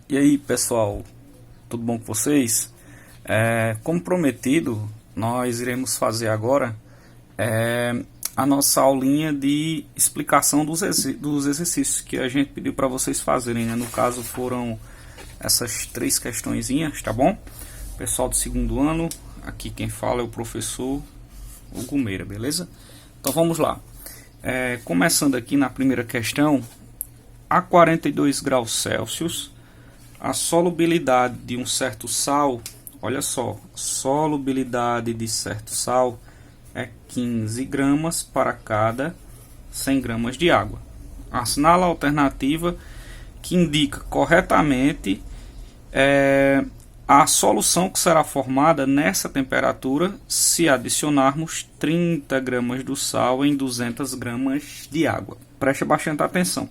E aí, pessoal, tudo bom com vocês? Como prometido, nós iremos fazer agora a nossa aulinha de explicação dos exercícios que a gente pediu para vocês fazerem, né? No caso, foram essas três questõezinhas, tá bom? Pessoal do segundo ano, aqui quem fala é o professor Hugo Meira, beleza? Então vamos lá. Começando aqui na primeira questão, a 42 graus Celsius, a solubilidade de um certo sal, olha só, solubilidade de certo sal é 15 gramas para cada 100 gramas de água. Assinala a alternativa que indica corretamente a solução que será formada nessa temperatura se adicionarmos 30 gramas do sal em 200 gramas de água. Preste bastante atenção.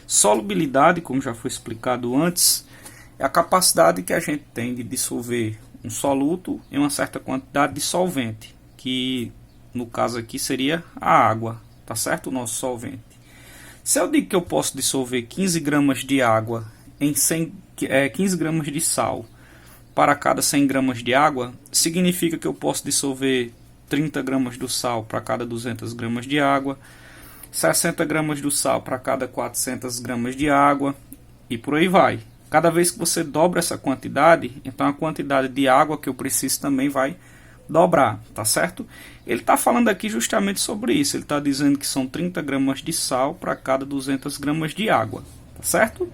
Solubilidade, como já foi explicado antes, é a capacidade que a gente tem de dissolver um soluto em uma certa quantidade de solvente, que no caso aqui seria a água, tá certo? O nosso solvente. Se eu digo que eu posso dissolver 15 gramas de água em 15 gramas de sal para cada 100 gramas de água, significa que eu posso dissolver 30 gramas do sal para cada 200 gramas de água, 60 gramas do sal para cada 400 gramas de água e por aí vai. Cada vez que você dobra essa quantidade, então a quantidade de água que eu preciso também vai dobrar, tá certo? Ele está falando aqui justamente sobre isso. Ele está dizendo que são 30 gramas de sal para cada 200 gramas de água, tá certo?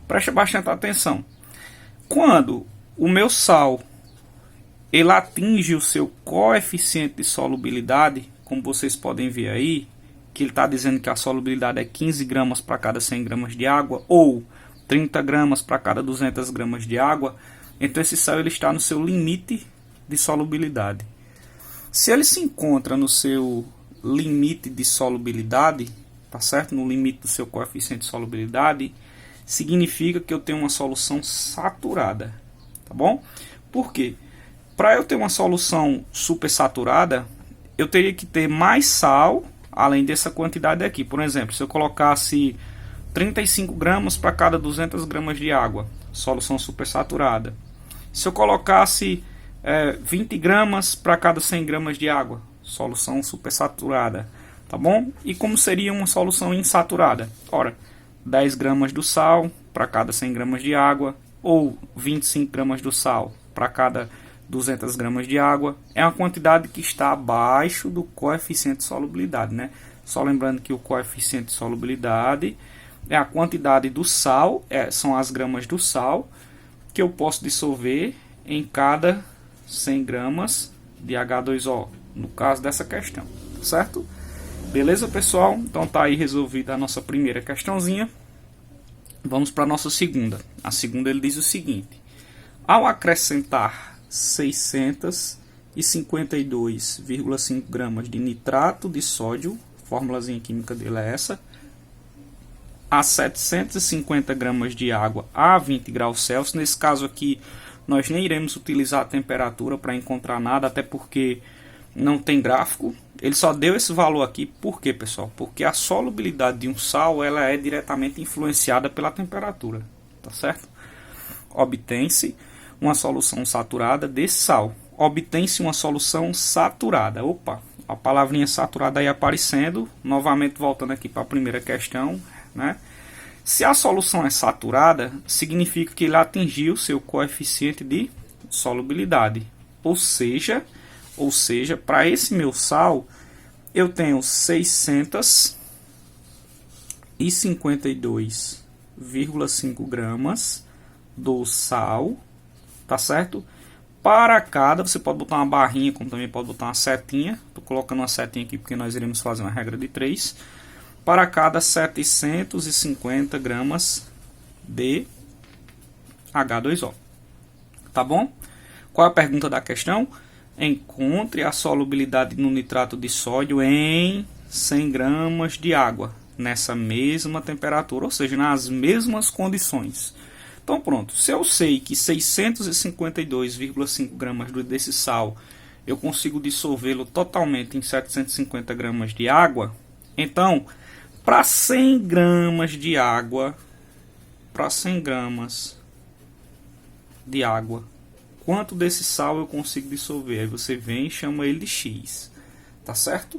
Preste bastante atenção. Quando o meu sal ele atinge o seu coeficiente de solubilidade, como vocês podem ver aí, que ele está dizendo que a solubilidade é 15 gramas para cada 100 gramas de água, ou 30 gramas para cada 200 gramas de água, então esse sal ele está no seu limite de solubilidade. Se ele se encontra no seu limite de solubilidade, tá certo? No limite do seu coeficiente de solubilidade, significa que eu tenho uma solução saturada, tá bom? Por quê? Para eu ter uma solução supersaturada, eu teria que ter mais sal, além dessa quantidade aqui. Por exemplo, se eu colocasse 35 gramas para cada 200 gramas de água, solução supersaturada. Se eu colocasse 20 gramas para cada 100 gramas de água, solução supersaturada, tá bom? E como seria uma solução insaturada? Ora, 10 gramas do sal para cada 100 gramas de água, ou 25 gramas do sal para cada 200 gramas de água, é uma quantidade que está abaixo do coeficiente de solubilidade, né? Só lembrando que o coeficiente de solubilidade é a quantidade do sal, são as gramas do sal que eu posso dissolver em cada 100 gramas de H2O, no caso dessa questão, certo? Beleza, pessoal? Então tá aí resolvida a nossa primeira questãozinha. Vamos para a nossa segunda. A segunda ele diz o seguinte: ao acrescentar 652,5 gramas de nitrato de sódio, a formulazinha química dele é essa, a 750 gramas de água a 20 graus Celsius. Nesse caso aqui, nós nem iremos utilizar a temperatura para encontrar nada, até porque não tem gráfico. Ele só deu esse valor aqui, por quê, pessoal? Porque a solubilidade de um sal ela é diretamente influenciada pela temperatura, tá certo? Obtém-se uma solução saturada desse sal. Obtém-se uma solução saturada. Opa, a palavrinha saturada aí aparecendo. Novamente voltando aqui para a primeira questão, né? Se a solução é saturada, significa que ele atingiu seu coeficiente de solubilidade. Ou seja, para esse meu sal, eu tenho 652,5 gramas do sal, tá certo? Para cada, você pode botar uma barrinha, como também pode botar uma setinha. Estou colocando uma setinha aqui porque nós iremos fazer uma regra de 3. Para cada 750 gramas de H2O. Tá bom? Qual é a pergunta da questão? Encontre a solubilidade no nitrato de sódio em 100 gramas de água, nessa mesma temperatura, ou seja, nas mesmas condições. Então pronto, se eu sei que 652,5 gramas desse sal eu consigo dissolvê-lo totalmente em 750 gramas de água, então para 100 gramas de água, para 100 gramas de água. Quanto desse sal eu consigo dissolver? Aí você vem e chama ele de X. Tá certo?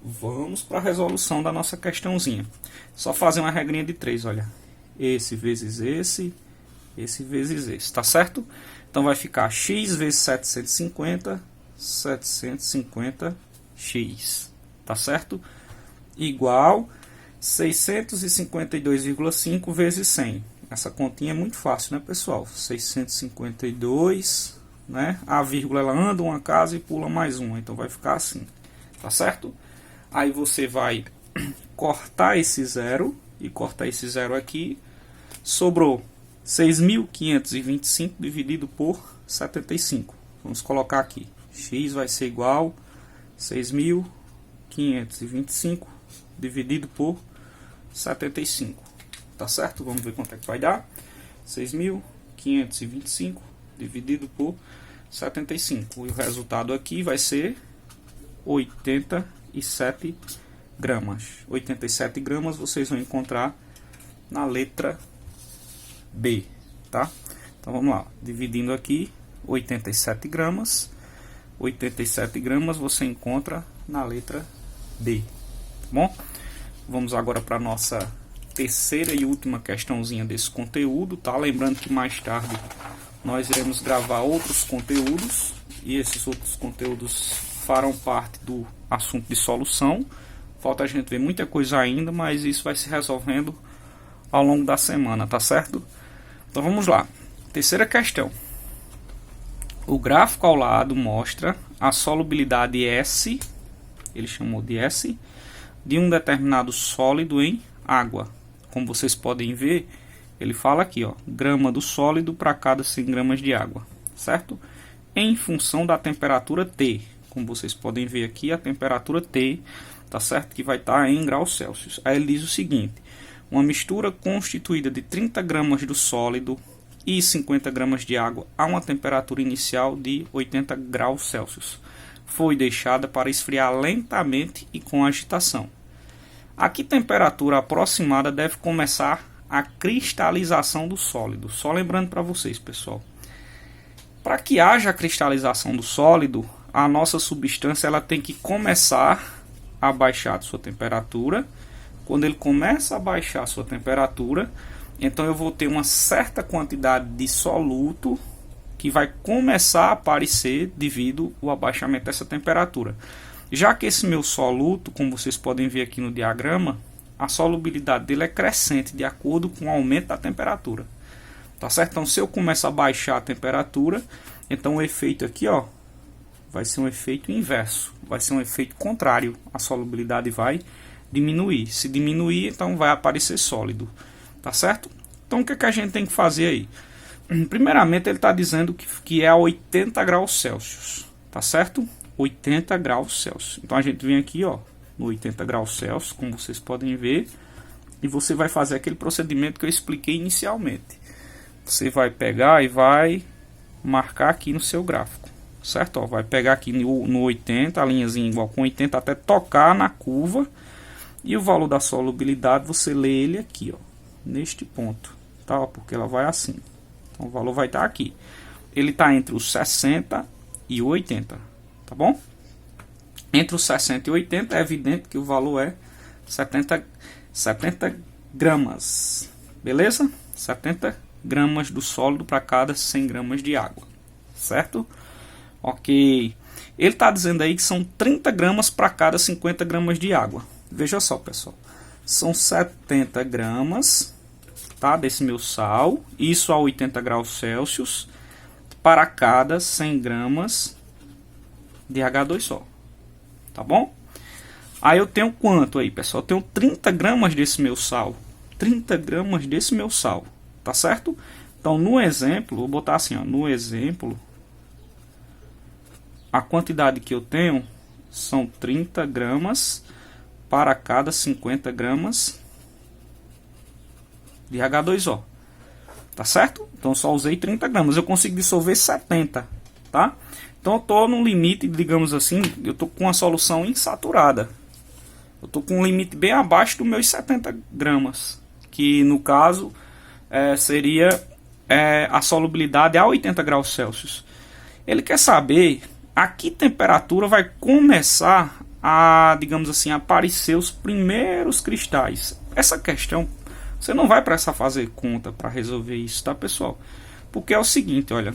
Vamos para a resolução da nossa questãozinha. Só fazer uma regrinha de 3, olha. Esse vezes esse vezes esse, tá certo? Então vai ficar X vezes 750, 750x, tá certo? Igual 652,5 vezes 100. Essa continha é muito fácil, né, pessoal? 652, né? A vírgula ela anda uma casa e pula mais uma, então vai ficar assim, tá certo? Aí você vai cortar esse zero e cortar esse zero aqui. Sobrou 6.525 dividido por 75. Vamos colocar aqui. X vai ser igual a 6.525 dividido por 75. Tá certo? Vamos ver quanto é que vai dar. 6.525 dividido por 75. E o resultado aqui vai ser 87 gramas. 87 gramas vocês vão encontrar na letra B, tá? Então vamos lá, dividindo aqui 87 gramas. 87 gramas você encontra na letra B, tá bom? Vamos agora para a nossa terceira e última questãozinha desse conteúdo, tá? Lembrando que mais tarde nós iremos gravar outros conteúdos e esses outros conteúdos farão parte do assunto de solução. Falta a gente ver muita coisa ainda, mas isso vai se resolvendo ao longo da semana, tá certo? Então vamos lá. Terceira questão. O gráfico ao lado mostra a solubilidade S, ele chamou de S, de um determinado sólido em água. Como vocês podem ver, ele fala aqui, ó, grama do sólido para cada 100 gramas de água, certo? Em função da temperatura T. Como vocês podem ver aqui, a temperatura T, tá certo? Que vai estar em graus Celsius. Aí ele diz o seguinte: uma mistura constituída de 30 gramas do sólido e 50 gramas de água a uma temperatura inicial de 80 graus Celsius foi deixada para esfriar lentamente e com agitação. A que temperatura aproximada deve começar a cristalização do sólido? Só lembrando para vocês, pessoal, para que haja a cristalização do sólido, a nossa substância ela tem que começar a baixar a sua temperatura. Quando ele começa a baixar a sua temperatura, então eu vou ter uma certa quantidade de soluto que vai começar a aparecer devido ao abaixamento dessa temperatura. Já que esse meu soluto, como vocês podem ver aqui no diagrama, a solubilidade dele é crescente de acordo com o aumento da temperatura. Tá certo? Então se eu começo a baixar a temperatura, então o efeito aqui, ó, vai ser um efeito inverso, vai ser um efeito contrário. A solubilidade vai diminuir. Se diminuir, então vai aparecer sólido. Tá certo? Então o que, que a gente tem que fazer aí? Primeiramente ele está dizendo que é a 80 graus Celsius. Tá certo? 80 graus Celsius. Então a gente vem aqui, ó, no 80 graus Celsius, como vocês podem ver, e você vai fazer aquele procedimento que eu expliquei inicialmente. Você vai pegar e vai marcar aqui no seu gráfico, certo? Ó, vai pegar aqui no 80, a linhazinha igual com 80 até tocar na curva, e o valor da solubilidade você lê ele aqui, ó, neste ponto, tá? Porque ela vai assim. Então o valor vai estar aqui. Ele está entre os 60 e 80, tá bom? Entre os 60 e 80 é evidente que o valor é 70 gramas, beleza? 70 gramas do sólido para cada 100 gramas de água, certo? Ok. Ele está dizendo aí que são 30 gramas para cada 50 gramas de água. Veja só, pessoal. São 70 gramas, tá, desse meu sal, isso a 80 graus Celsius, para cada 100 gramas de H2O. Tá bom? Aí eu tenho quanto aí, pessoal? Eu tenho 30 gramas desse meu sal. 30 gramas desse meu sal. Tá certo? Então, no exemplo, vou botar assim, ó, no exemplo, a quantidade que eu tenho são 30 gramas para cada 50 gramas de H2O. Tá certo? Então, só usei 30 gramas. Eu consigo dissolver 70, tá? Então, eu estou no limite, digamos assim, eu estou com uma solução insaturada. Eu estou com um limite bem abaixo dos meus 70 gramas, que no caso seria a solubilidade a 80 graus Celsius. Ele quer saber a que temperatura vai começar a, digamos assim, aparecer os primeiros cristais. Essa questão, você não vai precisar fazer conta para resolver isso, tá, pessoal? Porque é o seguinte, olha,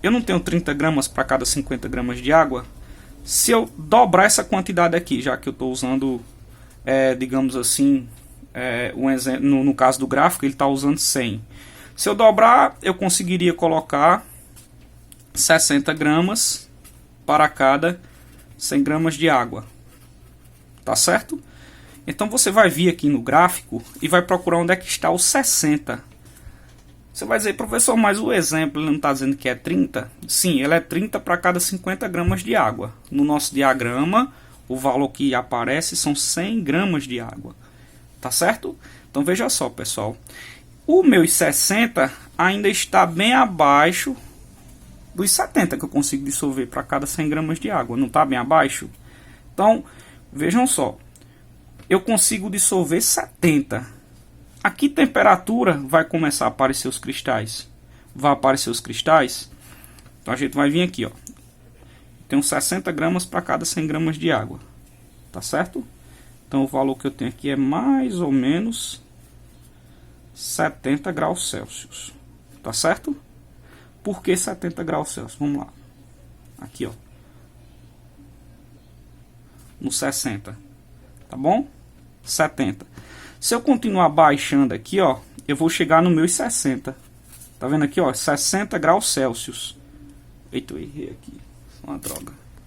eu não tenho 30 gramas para cada 50 gramas de água. Se eu dobrar essa quantidade aqui, já que eu estou usando, digamos assim, um exemplo, no caso do gráfico, ele está usando 100. Se eu dobrar, eu conseguiria colocar 60 gramas para cada 100 gramas de água. Tá certo? Então você vai vir aqui no gráfico e vai procurar onde é que está o 60. Você vai dizer, professor, mas o exemplo ele não está dizendo que é 30? Sim, ele é 30 para cada 50 gramas de água. No nosso diagrama, o valor que aparece são 100 gramas de água. Tá certo? Então veja só, pessoal. O meu 60 ainda está bem abaixo dos 70 que eu consigo dissolver para cada 100 gramas de água. Não está bem abaixo? Então, vejam só. Eu consigo dissolver 70. A que temperatura vai começar a aparecer os cristais? Vai aparecer os cristais? Então a gente vai vir aqui, ó. Tenho 60 gramas para cada 100 gramas de água. Tá certo? Então o valor que eu tenho aqui é mais ou menos 70 graus Celsius. Tá certo? Por que 70 graus Celsius? Vamos lá. Aqui, ó. No 60. Tá bom? 70. Se eu continuar baixando aqui, ó, eu vou chegar no meus 60. Tá vendo aqui, ó? 60 graus Celsius. Eita, eu errei aqui. Uma droga.